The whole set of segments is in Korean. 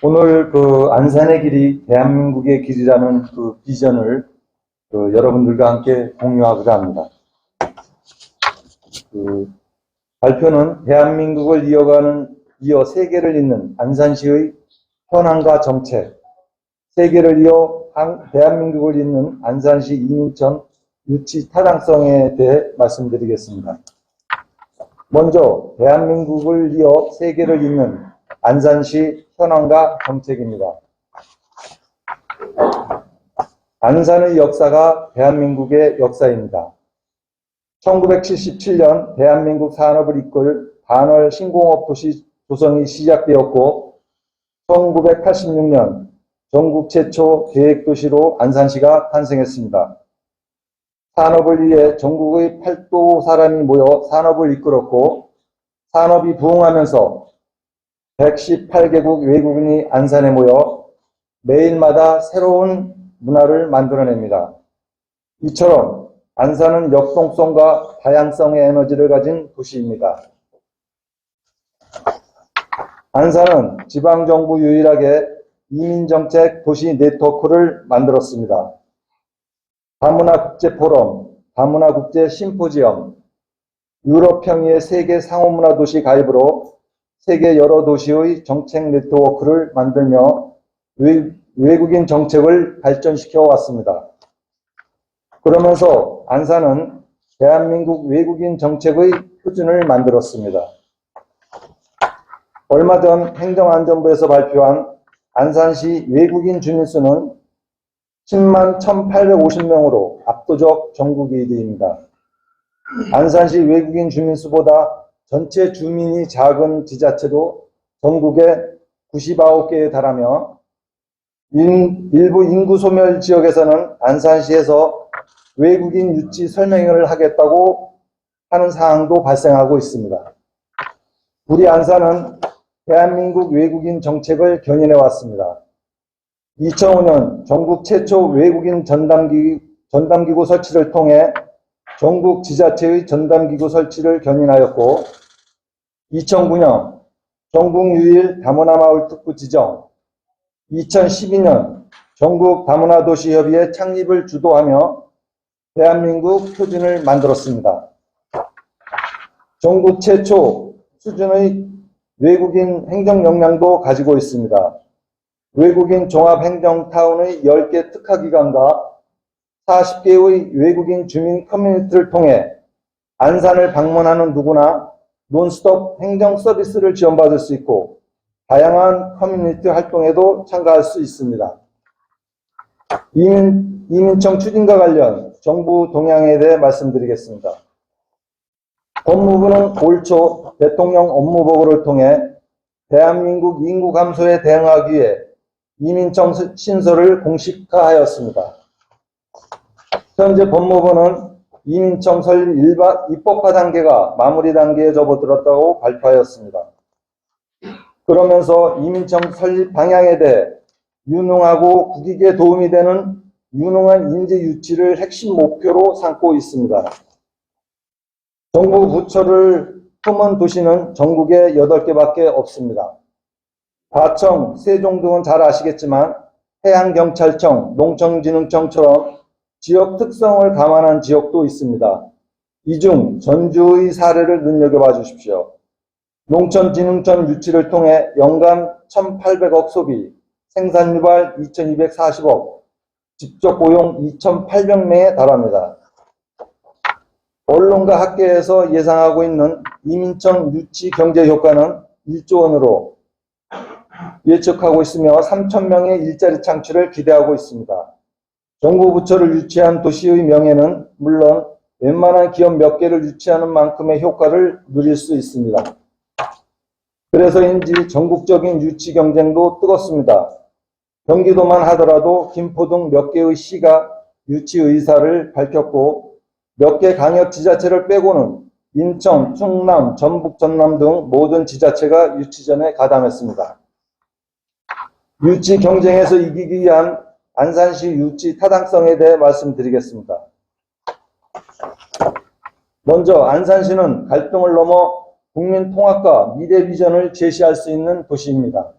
오늘 안산의 길이 대한민국의 길이라는 비전을 여러분들과 함께 공유하고자 합니다. 발표는 대한민국을 이어 세계를 잇는 안산시의 현황과 정책, 세계를 이어 대한민국을 잇는 안산시 이민청 유치 타당성에 대해 말씀드리겠습니다. 먼저 대한민국을 이어 세계를 잇는 안산시 현황과 정책입니다. 안산의 역사가 대한민국의 역사입니다. 1977년 대한민국 산업을 이끌 반월 신공업 도시 조성이 시작되었고 1986년 전국 최초 계획도시로 안산시가 탄생했습니다. 산업을 위해 전국의 8도 사람이 모여 산업을 이끌었고 산업이 부흥하면서 118개국 외국인이 안산에 모여 매일마다 새로운 문화를 만들어냅니다. 이처럼 안산은 역동성과 다양성의 에너지를 가진 도시입니다. 안산은 지방정부 유일하게 이민정책 도시 네트워크를 만들었습니다. 다문화국제포럼, 다문화국제심포지엄, 유럽평의의 세계 상호문화도시 가입으로 세계 여러 도시의 정책 네트워크를 만들며 외국인 정책을 발전시켜 왔습니다. 그러면서 안산은 대한민국 외국인 정책의 표준을 만들었습니다. 얼마 전 행정안전부에서 발표한 안산시 외국인 주민수는 10만 1,850명으로 압도적 전국 1위입니다. 안산시 외국인 주민수보다 전체 주민이 작은 지자체도 전국에 99개에 달하며 일부 인구 소멸 지역에서는 안산시에서 외국인 유치 설명회를 하겠다고 하는 사항도 발생하고 있습니다. 우리 안산은 대한민국 외국인 정책을 견인해 왔습니다. 2005년 전국 최초 외국인 전담기구 설치를 통해 전국 지자체의 전담기구 설치를 견인하였고 2009년 전국 유일 다문화 마을 특구 지정, 2012년 전국 다문화 도시 협의회 창립을 주도하며 대한민국 표준을 만들었습니다. 전국 최초 수준의 외국인 행정 역량도 가지고 있습니다. 외국인 종합행정타운의 10개 특화기관과 40개의 외국인 주민 커뮤니티를 통해 안산을 방문하는 누구나 논스톱 행정 서비스를 지원받을 수 있고 다양한 커뮤니티 활동에도 참가할 수 있습니다. 이민청 추진과 관련 정부 동향에 대해 말씀드리겠습니다. 법무부는 올 초 대통령 업무보고를 통해 대한민국 인구 감소에 대응하기 위해 이민청 신설을 공식화하였습니다. 현재 법무부는 이민청 설립 입법화 단계가 마무리 단계에 접어들었다고 발표하였습니다. 그러면서 이민청 설립 방향에 대해 유능하고 국익에 도움이 되는 유능한 인재 유치를 핵심 목표로 삼고 있습니다. 정부 부처를 품은 도시는 전국에 8개밖에 없습니다. 과청, 세종 등은 잘 아시겠지만 해양경찰청, 농촌진흥청처럼 지역 특성을 감안한 지역도 있습니다. 이 중 전주의 사례를 눈여겨봐 주십시오. 농촌진흥청 유치를 통해 연간 1,800억 소비, 생산 유발 2,240억, 직접 고용 2,800명에 달합니다. 언론과 학계에서 예상하고 있는 이민청 유치 경제 효과는 1조 원으로 예측하고 있으며 3,000명의 일자리 창출을 기대하고 있습니다. 정부 부처를 유치한 도시의 명예는 물론 웬만한 기업 몇 개를 유치하는 만큼의 효과를 누릴 수 있습니다. 그래서인지 전국적인 유치 경쟁도 뜨겁습니다. 경기도만 하더라도 김포 등 몇 개의 시가 유치 의사를 밝혔고 몇 개 강역 지자체를 빼고는 인천, 충남, 전북, 전남 등 모든 지자체가 유치전에 가담했습니다. 유치 경쟁에서 이기기 위한 안산시 유치 타당성에 대해 말씀드리겠습니다. 먼저 안산시는 갈등을 넘어 국민 통합과 미래 비전을 제시할 수 있는 도시입니다.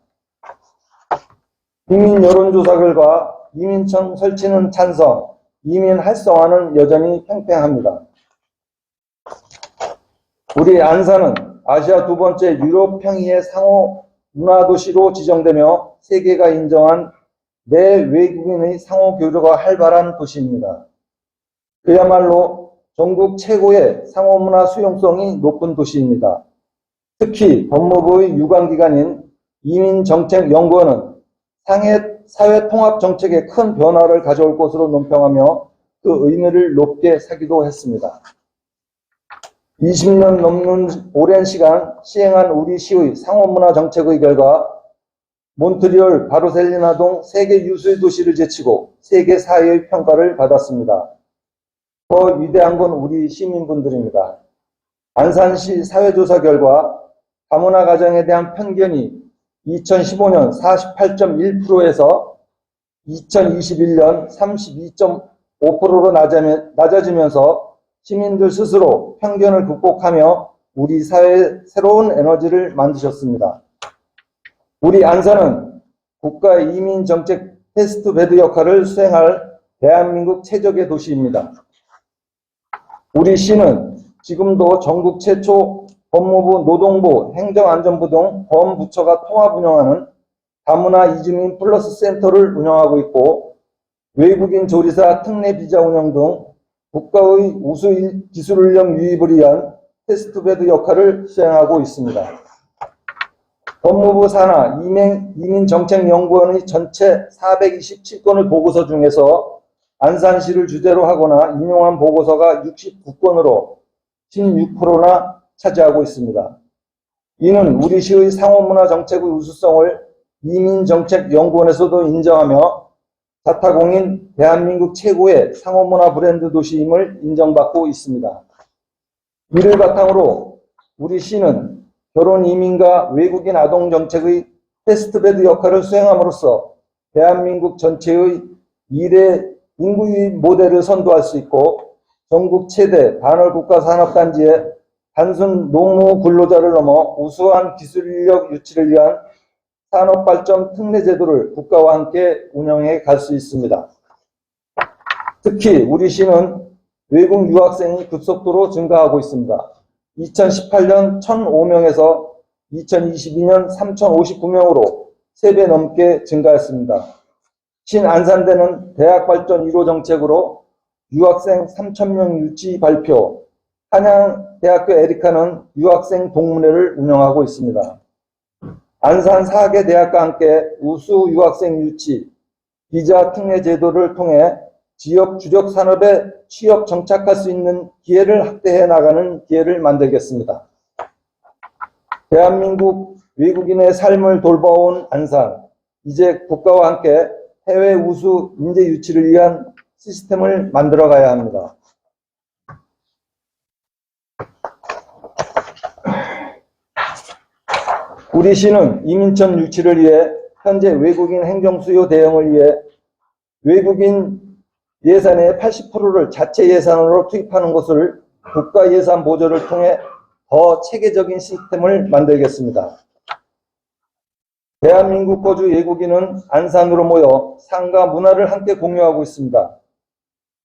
국민 여론조사 결과 이민청 설치는 찬성, 이민 활성화는 여전히 팽팽합니다. 우리 안산은 아시아 두 번째 유럽 평의의 상호 문화도시로 지정되며 세계가 인정한 내 외국인의 상호 교류가 활발한 도시입니다. 그야말로 전국 최고의 상호 문화 수용성이 높은 도시입니다. 특히 법무부의 유관기관인 이민정책연구원은 사회통합정책에 큰 변화를 가져올 것으로 논평하며 그 의미를 높게 사기도 했습니다. 20년 넘는 오랜 시간 시행한 우리 시의 상호문화 정책의 결과 몬트리올 바르셀로나 동 세계 유수의 도시를 제치고 세계 4위의 평가를 받았습니다. 더 위대한 건 우리 시민분들입니다. 안산시 사회조사 결과 다문화 가정에 대한 편견이 2015년 48.1%에서 2021년 32.5%로 낮아지면서 시민들 스스로 편견을 극복하며 우리 사회에 새로운 에너지를 만드셨습니다. 우리 안산은 국가 이민정책 테스트베드 역할을 수행할 대한민국 최적의 도시입니다. 우리 시는 지금도 전국 최초 법무부, 노동부, 행정안전부 등 범부처가 통합 운영하는 다문화 이주민 플러스 센터를 운영하고 있고 외국인 조리사 특례 비자 운영 등 국가의 우수 기술인력 유입을 위한 테스트베드 역할을 수행하고 있습니다. 법무부 산하 이민정책연구원의 전체 427건의 보고서 중에서 안산시를 주제로 하거나 인용한 보고서가 69건으로 16%나 차지하고 있습니다. 이는 우리 시의 상호문화 정책의 우수성을 이민정책연구원에서도 인정하며 자타공인 대한민국 최고의 상호문화 브랜드 도시임을 인정받고 있습니다. 이를 바탕으로 우리 시는 결혼 이민과 외국인 아동 정책의 테스트베드 역할을 수행함으로써 대한민국 전체의 1대 인구 유입 모델을 선도할 수 있고 전국 최대 반월국가 산업단지의 단순 농무 근로자를 넘어 우수한 기술 인력 유치를 위한 산업발전 특례제도를 국가와 함께 운영해 갈 수 있습니다. 특히 우리 시는 외국 유학생이 급속도로 증가하고 있습니다. 2018년 1,005명에서 2022년 3,059명으로 3배 넘게 증가했습니다. 신안산대는 대학발전 1호 정책으로 유학생 3,000명 유치 발표, 한양대학교 에리카는 유학생 동문회를 운영하고 있습니다. 안산 4개 대학과 함께 우수 유학생 유치, 비자 특례 제도를 통해 지역 주력 산업에 취업 정착할 수 있는 기회를 확대해 나가는 기회를 만들겠습니다. 대한민국 외국인의 삶을 돌봐온 안산, 이제 국가와 함께 해외 우수 인재 유치를 위한 시스템을 만들어 가야 합니다. 우리 시는 이민천 유치를 위해 현재 외국인 행정 수요 대응을 위해 외국인 예산의 80%를 자체 예산으로 투입하는 것을 국가 예산 보조를 통해 더 체계적인 시스템을 만들겠습니다. 대한민국 거주 외국인은 안산으로 모여 삶과 문화를 함께 공유하고 있습니다.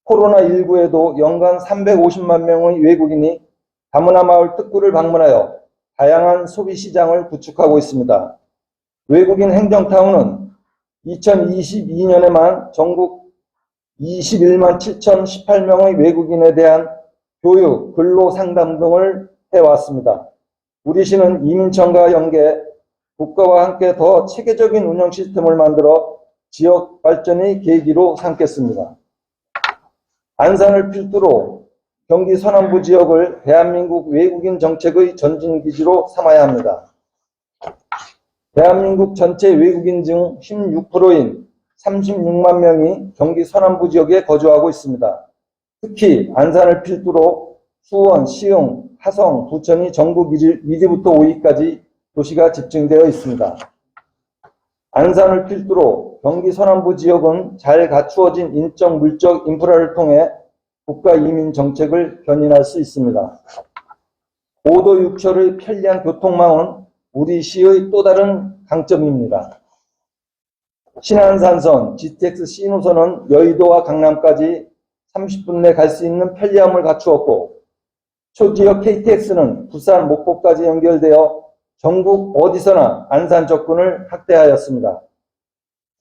코로나19에도 연간 350만 명의 외국인이 다문화 마을 특구를 방문하여 다양한 소비 시장을 구축하고 있습니다. 외국인 행정타운은 2022년에만 전국 21만 7,018명의 외국인에 대한 교육, 근로 상담 등을 해왔습니다. 우리 시는 이민청과 연계, 국가와 함께 더 체계적인 운영 시스템을 만들어 지역 발전의 계기로 삼겠습니다. 안산을 필두로 경기 서남부 지역을 대한민국 외국인 정책의 전진기지로 삼아야 합니다. 대한민국 전체 외국인 중 16%인 36만 명이 경기 서남부 지역에 거주하고 있습니다. 특히 안산을 필두로 수원, 시흥, 화성, 부천이 전국 1위부터 5위까지 도시가 집중되어 있습니다. 안산을 필두로 경기 서남부 지역은 잘 갖추어진 인적, 물적 인프라를 통해 국가 이민 정책을 견인할 수 있습니다. 5도 6철의 편리한 교통망은 우리 시의 또 다른 강점입니다. 신안산선 GTX C 노선은 여의도와 강남까지 30분 내 갈 수 있는 편리함을 갖추었고, 초지역 KTX는 부산, 목포까지 연결되어 전국 어디서나 안산 접근을 확대하였습니다.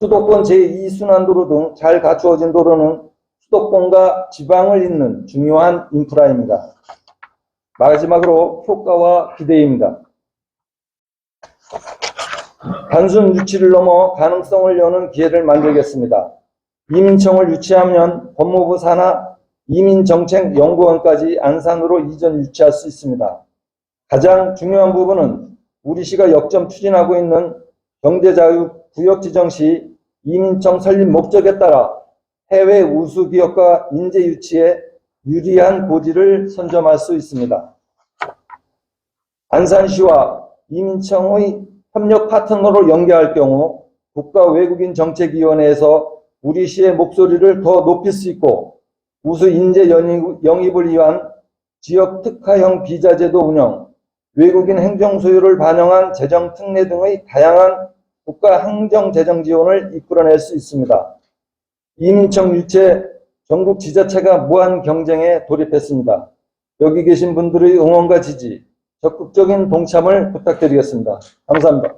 수도권 제2순환도로 등 잘 갖추어진 도로는 수도권과 지방을 잇는 중요한 인프라입니다. 마지막으로 효과와 기대입니다. 단순 유치를 넘어 가능성을 여는 기회를 만들겠습니다. 이민청을 유치하면 법무부 산하 이민정책연구원까지 안산으로 이전 유치할 수 있습니다. 가장 중요한 부분은 우리 시가 역점 추진하고 있는 경제자유 구역 지정 시 이민청 설립 목적에 따라 해외 우수 기업과 인재 유치에 유리한 고지를 선점할 수 있습니다. 안산시와 이민청의 협력 파트너로 연계할 경우 국가외국인정책위원회에서 우리 시의 목소리를 더 높일 수 있고, 우수 인재 영입을 위한 지역 특화형 비자 제도 운영, 외국인 행정 소유를 반영한 재정 특례 등의 다양한 국가 행정 재정 지원을 이끌어낼 수 있습니다. 이민청 유치 전국 지자체가 무한 경쟁에 돌입했습니다. 여기 계신 분들의 응원과 지지, 적극적인 동참을 부탁드리겠습니다. 감사합니다.